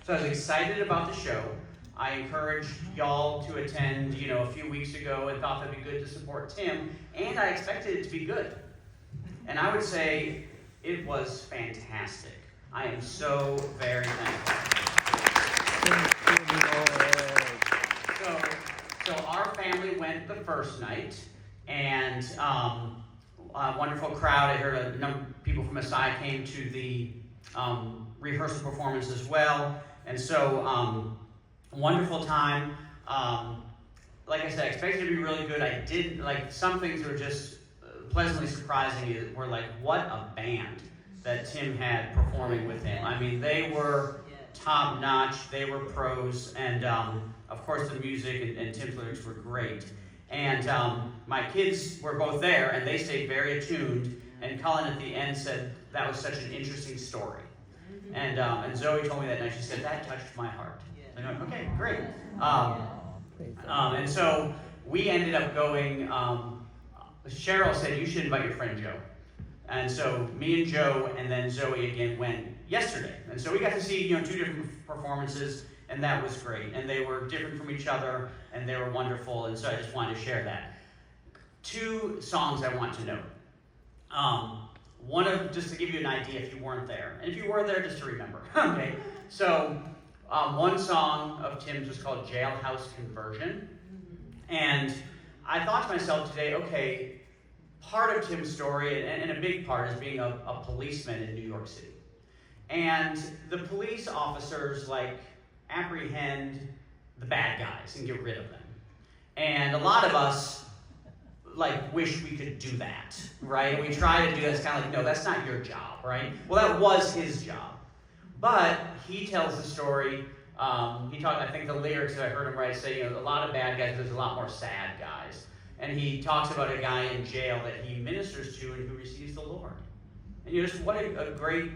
So I was excited about the show. I encouraged y'all to attend, a few weeks ago and thought that'd be good to support Tim, and I expected it to be good. And I would say it was fantastic. I am so very thankful. So our family went the first night, and a wonderful crowd. I heard a number of people from SI came to the rehearsal performance as well, and so wonderful time. Like I said, I expected it to be really good. I didn't, some things were just pleasantly surprising. Were like, what a band that Tim had performing with him. I mean, they were top notch. They were pros, and of course the music and Tim's lyrics were great. And my kids were both there, and they stayed very attuned. And Colin at the end said that was such an interesting story. And Zoe told me that night. She said that touched my heart. I went, okay, great. And so we ended up going. Cheryl said you should invite your friend Joe. And so me and Joe and then Zoe again went yesterday. And so we got to see, 2 different performances, and that was great. And they were different from each other, and they were wonderful. And so I just wanted to share that. 2 songs I want to note. One of, just to give you an idea if you weren't there, and if you were there, just to remember. Okay. So one song of Tim's was called Jailhouse Conversion. And I thought to myself today, okay, part of Tim's story, and a big part, is being a policeman in New York City. And the police officers, apprehend the bad guys and get rid of them. And a lot of us, wish we could do that, right? And we try to do that. It's kind of no, that's not your job, right? Well, that was his job. But he tells the story. I think the lyrics that I heard him write say, a lot of bad guys, there's a lot more sad guys. And he talks about a guy in jail that he ministers to and who receives the Lord. And just what a great,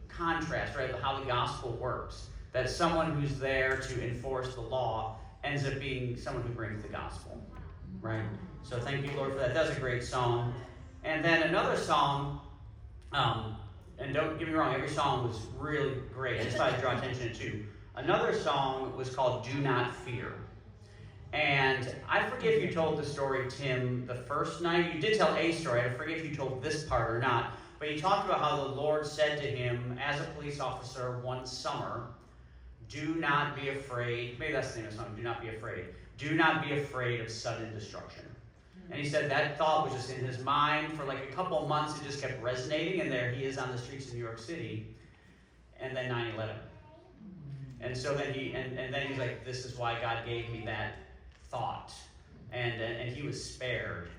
contrast, right, of how the gospel works. That someone who's there to enforce the law ends up being someone who brings the gospel, right? So thank you, Lord, for that. That's a great song. And then another song, and don't get me wrong, every song was really great. I just thought I'd draw attention to 2. Another song was called Do Not Fear. And I forget if you told the story, Tim, the first night. You did tell a story. I forget if you told this part or not. But you talked about how the Lord said to him as a police officer one summer, do not be afraid. Maybe that's the name of the song, Do Not Be Afraid. Do not be afraid of sudden destruction. And he said that thought was just in his mind for a couple of months. It just kept resonating, and there he is on the streets of New York City. And then 9/11. And so then then he's like, this is why God gave me that thought. And he was spared.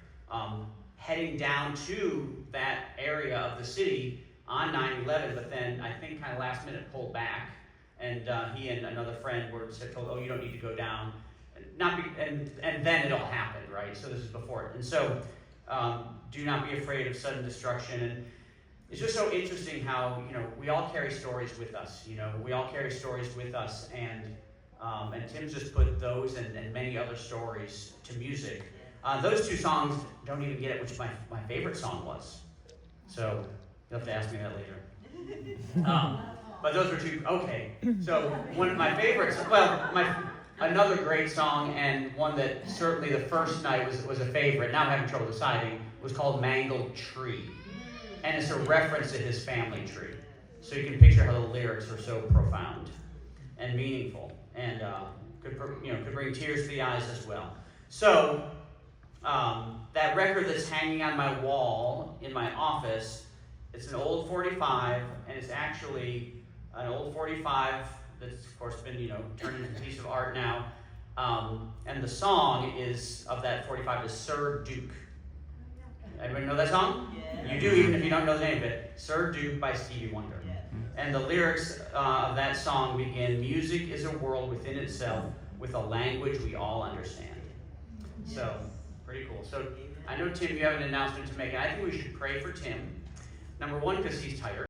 Heading down to that area of the city on 9/11, but then I think kind of last minute pulled back. And he and another friend were told, oh, you don't need to go down. And then it all happened, right? So this is before it. And so do not be afraid of sudden destruction. And it's just so interesting how, we all carry stories with us. We all carry stories with us. And Tim's just put those and many other stories to music. Those 2 songs don't even get it, which my favorite song was. So you'll have to ask me that later. But those were 2. Okay. So one of my favorites, another great song, and one that certainly the first night was a favorite. Now I'm having trouble deciding. Was called Mangled Tree. And it's a reference to his family tree. So you can picture how the lyrics are so profound and meaningful. And could bring tears to the eyes as well. So that record that's hanging on my wall in my office, it's an old 45, and it's actually an old 45 that's, of course, been, turned into a piece of art now. And the song of that 45 is Sir Duke. Everybody know that song? Yeah. You do, even if you don't know the name of it. Sir Duke by Stevie Wonder. Yeah. And the lyrics of that song begin, music is a world within itself with a language we all understand. Yes. So, pretty cool. So, I know, Tim, you have an announcement to make, and I think we should pray for Tim. Number 1, because he's tired.